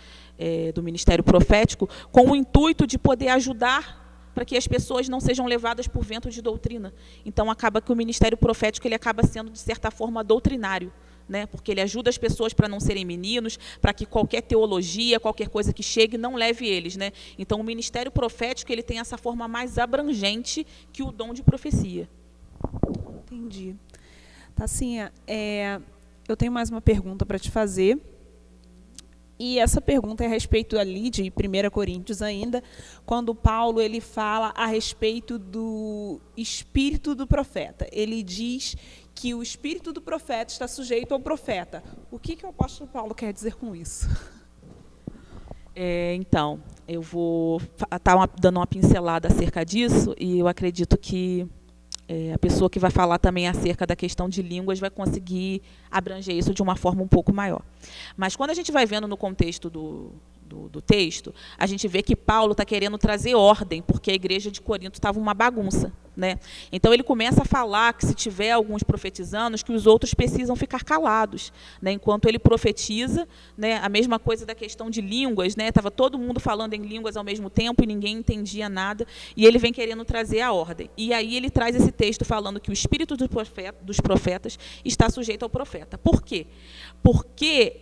do ministério profético, com o intuito de poder ajudar para que as pessoas não sejam levadas por vento de doutrina. Então, acaba que o ministério profético, ele acaba sendo, de certa forma, doutrinário, né? Porque ele ajuda as pessoas para não serem meninos, para que qualquer teologia, qualquer coisa que chegue, não leve eles, né? Então, o ministério profético, ele tem essa forma mais abrangente que o dom de profecia. Entendi. Tassinha, eu tenho mais uma pergunta para te fazer. E essa pergunta é a respeito ali de 1 Coríntios ainda, quando Paulo ele fala a respeito do espírito do profeta. Ele diz que o espírito do profeta está sujeito ao profeta. O que o apóstolo Paulo quer dizer com isso? Então, eu vou estar dando uma pincelada acerca disso, e eu acredito que a pessoa que vai falar também acerca da questão de línguas vai conseguir abranger isso de uma forma um pouco maior. Mas quando a gente vai vendo no contexto do texto, a gente vê que Paulo está querendo trazer ordem, porque a igreja de Corinto estava uma bagunça, né? Então, ele começa a falar que se tiver alguns profetizando, que os outros precisam ficar calados, né? Enquanto ele profetiza, né? A mesma coisa da questão de línguas, né? Estava todo mundo falando em línguas ao mesmo tempo e ninguém entendia nada, e ele vem querendo trazer a ordem. E aí ele traz esse texto falando que o espírito dos profetas está sujeito ao profeta. Por quê? Porque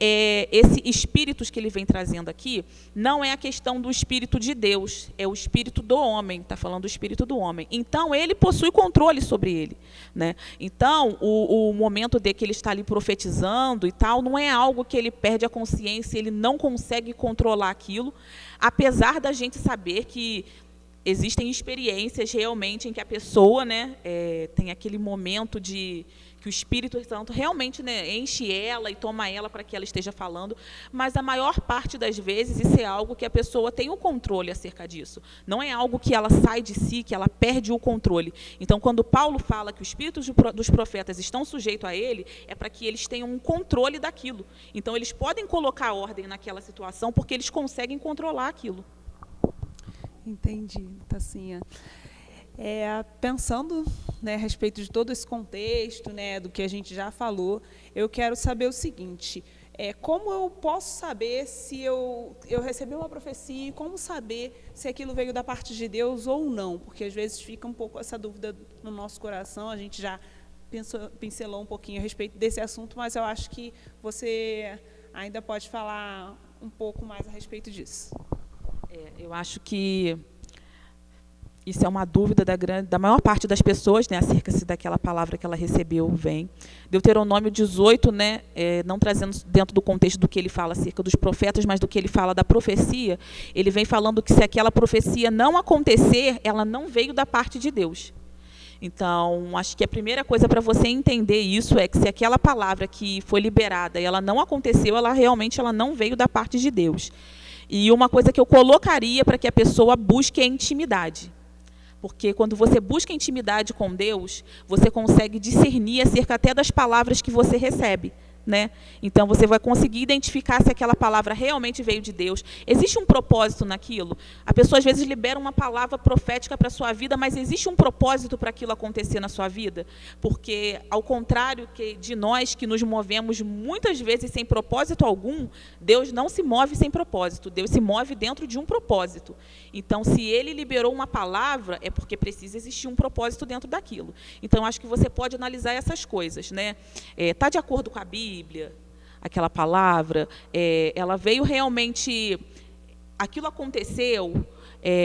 esse espíritos que ele vem trazendo aqui não é a questão do espírito de Deus, é o espírito do homem, está falando do espírito do homem. Então, ele possui controle sobre ele, né? Então, o momento de que ele está ali profetizando e tal, não é algo que ele perde a consciência, ele não consegue controlar aquilo, apesar da gente saber que existem experiências realmente em que a pessoa, né, tem aquele momento de que o Espírito Santo realmente, né, enche ela e toma ela para que ela esteja falando, mas a maior parte das vezes isso é algo que a pessoa tem o controle acerca disso. Não é algo que ela sai de si, que ela perde o controle. Então, quando Paulo fala que os espíritos dos profetas estão sujeitos a ele, é para que eles tenham um controle daquilo. Então, eles podem colocar ordem naquela situação porque eles conseguem controlar aquilo. Entendi, Tassinha. Pensando, né, a respeito de todo esse contexto, né, do que a gente já falou, eu quero saber o seguinte: como eu posso saber se eu recebi uma profecia, e como saber se aquilo veio da parte de Deus ou não? Porque às vezes fica um pouco essa dúvida no nosso coração, a gente já pincelou um pouquinho a respeito desse assunto, mas eu acho que você ainda pode falar um pouco mais a respeito disso. Eu acho que isso é uma dúvida da maior parte das pessoas, né, acerca daquela palavra que ela recebeu, vem. Deuteronômio 18, né, não trazendo dentro do contexto do que ele fala acerca dos profetas, mas do que ele fala da profecia, ele vem falando que se aquela profecia não acontecer, ela não veio da parte de Deus. Então, acho que a primeira coisa para você entender isso é que se aquela palavra que foi liberada e ela não aconteceu, ela realmente não veio da parte de Deus. E uma coisa que eu colocaria para que a pessoa busque é intimidade. Porque quando você busca intimidade com Deus, você consegue discernir acerca até das palavras que você recebe, né? Então, você vai conseguir identificar se aquela palavra realmente veio de Deus. Existe um propósito naquilo? A pessoa, às vezes, libera uma palavra profética para a sua vida, mas existe um propósito para aquilo acontecer na sua vida? Porque, ao contrário de nós, que nos movemos muitas vezes sem propósito algum, Deus não se move sem propósito. Deus se move dentro de um propósito. Então, se Ele liberou uma palavra, é porque precisa existir um propósito dentro daquilo. Então, acho que você pode analisar essas coisas, né? Está de acordo com a Bíblia, aquela palavra, ela veio realmente, aquilo aconteceu,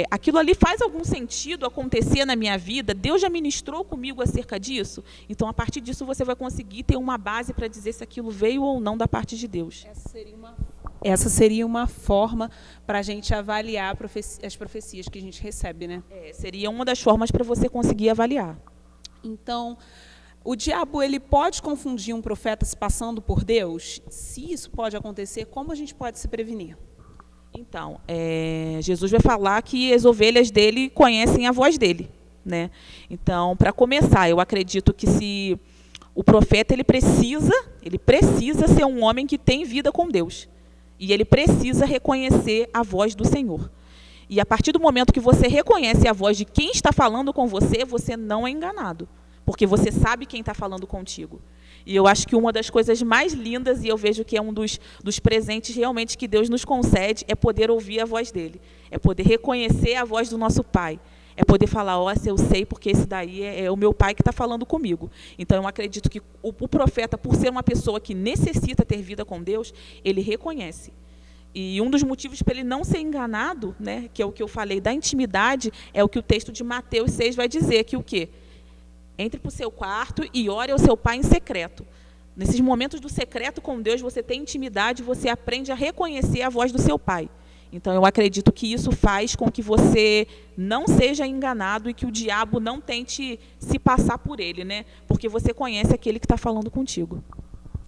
aquilo ali faz algum sentido acontecer na minha vida, Deus já ministrou comigo acerca disso, então, a partir disso, você vai conseguir ter uma base para dizer se aquilo veio ou não da parte de Deus. Essa seria uma forma para a gente avaliar as profecias que a gente recebe, né? Seria uma das formas para você conseguir avaliar. Então, o diabo, ele pode confundir um profeta se passando por Deus? Se isso pode acontecer, como a gente pode se prevenir? Então, Jesus vai falar que as ovelhas dele conhecem a voz dele, né? Então, para começar, eu acredito que se o profeta ele precisa ser um homem que tem vida com Deus. E ele precisa reconhecer a voz do Senhor. E a partir do momento que você reconhece a voz de quem está falando com você, você não é enganado. Porque você sabe quem está falando contigo. E eu acho que uma das coisas mais lindas, e eu vejo que é um dos presentes realmente que Deus nos concede, é poder ouvir a voz dele. É poder reconhecer a voz do nosso Pai. É poder falar, eu sei porque esse daí é o meu Pai que está falando comigo. Então, eu acredito que o profeta, por ser uma pessoa que necessita ter vida com Deus, ele reconhece. E um dos motivos para ele não ser enganado, né, que é o que eu falei da intimidade, é o que o texto de Mateus 6 vai dizer, que o quê? Entre para o seu quarto e ore ao seu pai em secreto. Nesses momentos do secreto com Deus, você tem intimidade, você aprende a reconhecer a voz do seu pai. Então, eu acredito que isso faz com que você não seja enganado e que o diabo não tente se passar por ele, né? Porque você conhece aquele que está falando contigo.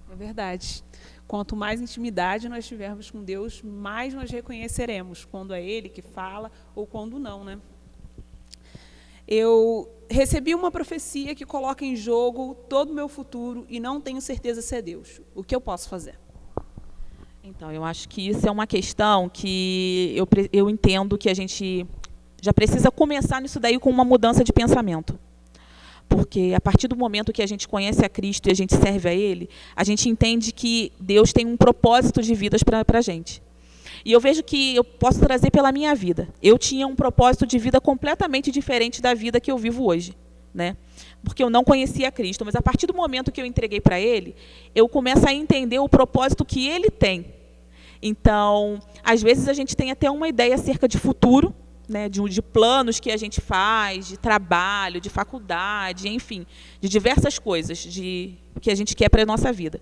É verdade. Quanto mais intimidade nós tivermos com Deus, mais nós reconheceremos quando é Ele que fala ou quando não, né? Eu recebi uma profecia que coloca em jogo todo o meu futuro e não tenho certeza se é Deus. O que eu posso fazer? Então, eu acho que isso é uma questão que eu entendo que a gente já precisa começar nisso daí com uma mudança de pensamento. Porque a partir do momento que a gente conhece a Cristo e a gente serve a Ele, a gente entende que Deus tem um propósito de vidas para a gente. E eu vejo que eu posso trazer pela minha vida. Eu tinha um propósito de vida completamente diferente da vida que eu vivo hoje, né? Porque eu não conhecia Cristo. Mas a partir do momento que eu entreguei para Ele, eu começo a entender o propósito que Ele tem. Então, às vezes a gente tem até uma ideia acerca de futuro, né, de planos que a gente faz, de trabalho, de faculdade, enfim, de diversas coisas que a gente quer para a nossa vida.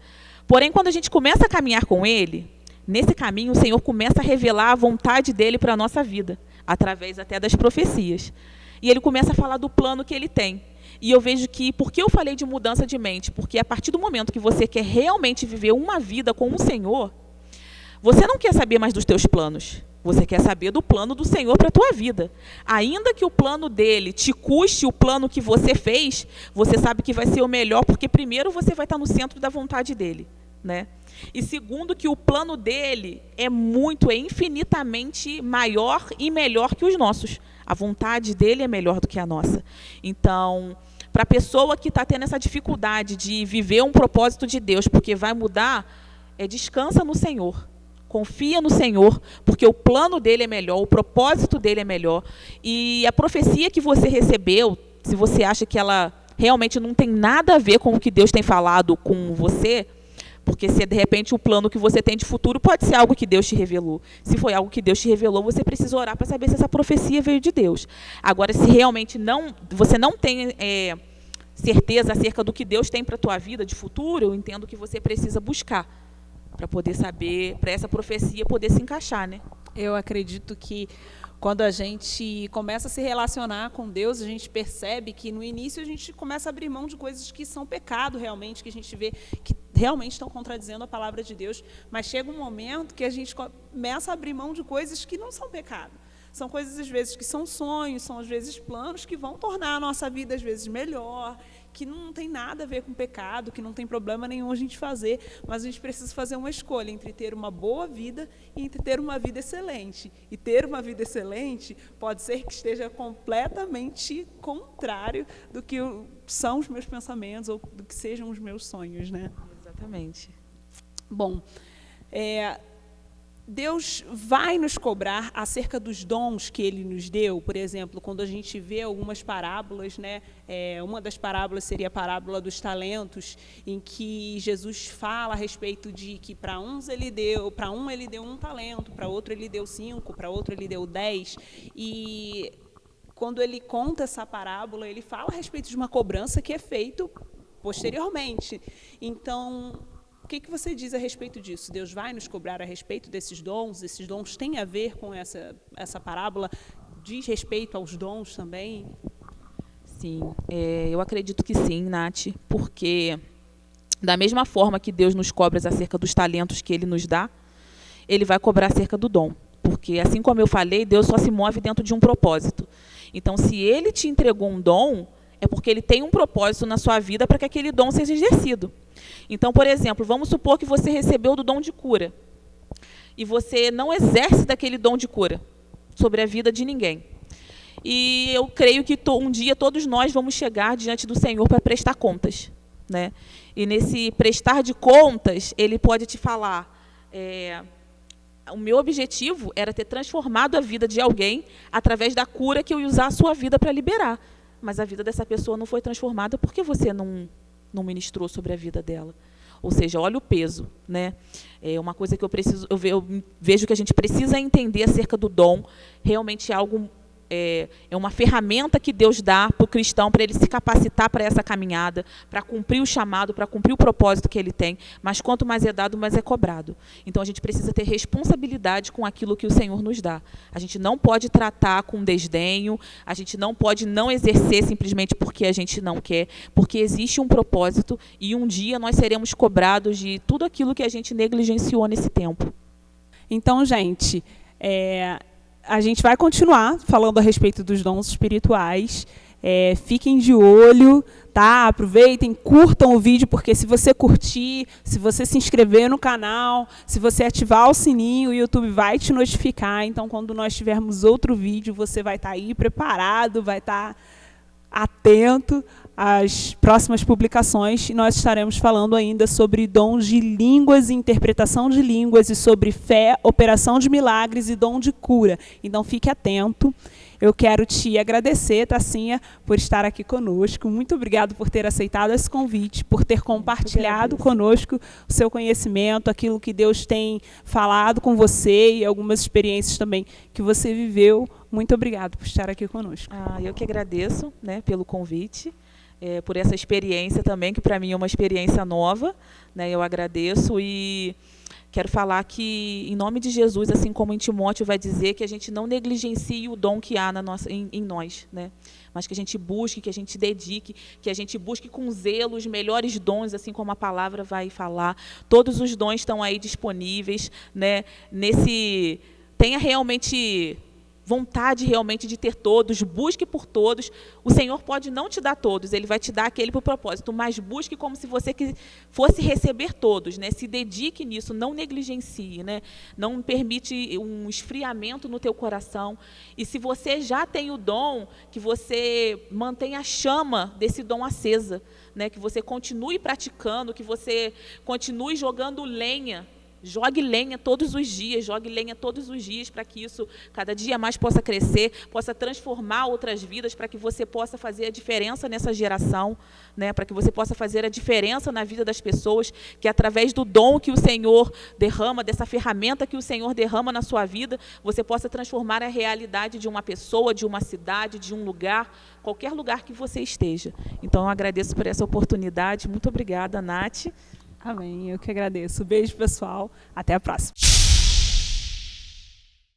Porém, quando a gente começa a caminhar com Ele, nesse caminho o Senhor começa a revelar a vontade dEle para a nossa vida, através até das profecias. E Ele começa a falar do plano que Ele tem. E eu vejo que, por que eu falei de mudança de mente? Porque a partir do momento que você quer realmente viver uma vida com o Senhor, você não quer saber mais dos teus planos. Você quer saber do plano do Senhor para a tua vida. Ainda que o plano dele te custe o plano que você fez, você sabe que vai ser o melhor, porque primeiro você vai estar no centro da vontade dele, né? E segundo, que o plano dele é infinitamente maior e melhor que os nossos. A vontade dele é melhor do que a nossa. Então, para a pessoa que está tendo essa dificuldade de viver um propósito de Deus, porque vai mudar, descansa no Senhor. Confia no Senhor, porque o plano dele é melhor, o propósito dele é melhor. E a profecia que você recebeu, se você acha que ela realmente não tem nada a ver com o que Deus tem falado com você, porque se de repente o plano que você tem de futuro pode ser algo que Deus te revelou. Se foi algo que Deus te revelou, você precisa orar para saber se essa profecia veio de Deus. Agora, se realmente você não tem certeza acerca do que Deus tem para a tua vida de futuro, eu entendo que você precisa buscar, para poder saber, para essa profecia poder se encaixar, né? Eu acredito que quando a gente começa a se relacionar com Deus, a gente percebe que no início a gente começa a abrir mão de coisas que são pecado realmente, que a gente vê que realmente estão contradizendo a palavra de Deus, mas chega um momento que a gente começa a abrir mão de coisas que não são pecado. São coisas, às vezes, que são sonhos, são, às vezes, planos que vão tornar a nossa vida, às vezes, melhor, que não tem nada a ver com pecado, que não tem problema nenhum a gente fazer, mas a gente precisa fazer uma escolha entre ter uma boa vida e entre ter uma vida excelente. E ter uma vida excelente pode ser que esteja completamente contrário do que são os meus pensamentos ou do que sejam os meus sonhos, né? Exatamente. Bom, Deus vai nos cobrar acerca dos dons que Ele nos deu. Por exemplo, quando a gente vê algumas parábolas, né? Uma das parábolas seria a parábola dos talentos, em que Jesus fala a respeito de que para um ele deu 1 talento, para outro ele deu 5, para outro ele deu 10. E quando ele conta essa parábola, ele fala a respeito de uma cobrança que é feita posteriormente. Então, o que você diz a respeito disso? Deus vai nos cobrar a respeito desses dons? Esses dons têm a ver com essa parábola? Diz respeito aos dons também? Sim, eu acredito que sim, Nath, porque da mesma forma que Deus nos cobra acerca dos talentos que Ele nos dá, Ele vai cobrar acerca do dom. Porque, assim como eu falei, Deus só se move dentro de um propósito. Então, se Ele te entregou um dom, é porque Ele tem um propósito na sua vida para que aquele dom seja exercido. Então, por exemplo, vamos supor que você recebeu do dom de cura e você não exerce daquele dom de cura sobre a vida de ninguém. E eu creio que um dia todos nós vamos chegar diante do Senhor para prestar contas, né? E nesse prestar de contas, Ele pode te falar, o meu objetivo era ter transformado a vida de alguém através da cura que eu ia usar a sua vida para liberar. Mas a vida dessa pessoa não foi transformada porque você não ministrou sobre a vida dela. Ou seja, olha o peso, né? É uma coisa que eu vejo que a gente precisa entender acerca do dom, realmente algo, é uma ferramenta que Deus dá para o cristão, para ele se capacitar para essa caminhada, para cumprir o chamado, para cumprir o propósito que ele tem. Mas quanto mais é dado, mais é cobrado. Então, a gente precisa ter responsabilidade com aquilo que o Senhor nos dá. A gente não pode tratar com desdenho, a gente não pode não exercer simplesmente porque a gente não quer, porque existe um propósito e um dia nós seremos cobrados de tudo aquilo que a gente negligenciou nesse tempo. Então, gente, a gente vai continuar falando a respeito dos dons espirituais. Fiquem de olho, tá? Aproveitem, curtam o vídeo, porque se você curtir, se você se inscrever no canal, se você ativar o sininho, o YouTube vai te notificar. Então, quando nós tivermos outro vídeo, você vai estar aí preparado, vai estar atento às próximas publicações. E nós estaremos falando ainda sobre dons de línguas e interpretação de línguas, e sobre fé, operação de milagres e dom de cura. Então, fique atento. Eu quero te agradecer, Tassinha, por estar aqui conosco. Muito obrigado por ter aceitado esse convite, por ter compartilhado conosco o seu conhecimento, aquilo que Deus tem falado com você e algumas experiências também que você viveu. Muito obrigado por estar aqui conosco. Eu que agradeço, né, pelo convite, por essa experiência também, que para mim é uma experiência nova, né, eu agradeço e quero falar que, em nome de Jesus, assim como em Timóteo vai dizer, que a gente não negligencie o dom que há em nós, né? Mas que a gente busque, que a gente dedique, que a gente busque com zelo os melhores dons, assim como a palavra vai falar. Todos os dons estão aí disponíveis, né? Tenha realmente vontade realmente de ter todos, busque por todos. O Senhor pode não te dar todos, Ele vai te dar aquele para o propósito, mas busque como se você fosse receber todos, né? Se dedique nisso, não negligencie, né? Não permite um esfriamento no teu coração. E se você já tem o dom, que você mantenha a chama desse dom acesa, né? Que você continue praticando, que você continue jogando lenha. Jogue lenha todos os dias, para que isso cada dia mais possa crescer, possa transformar outras vidas, para que você possa fazer a diferença nessa geração, né? Para que você possa fazer a diferença na vida das pessoas, que através do dom que o Senhor derrama, dessa ferramenta que o Senhor derrama na sua vida, você possa transformar a realidade de uma pessoa, de uma cidade, de um lugar, qualquer lugar que você esteja. Então, eu agradeço por essa oportunidade. Muito obrigada, Nath. Amém, eu que agradeço. Beijo, pessoal. Até a próxima.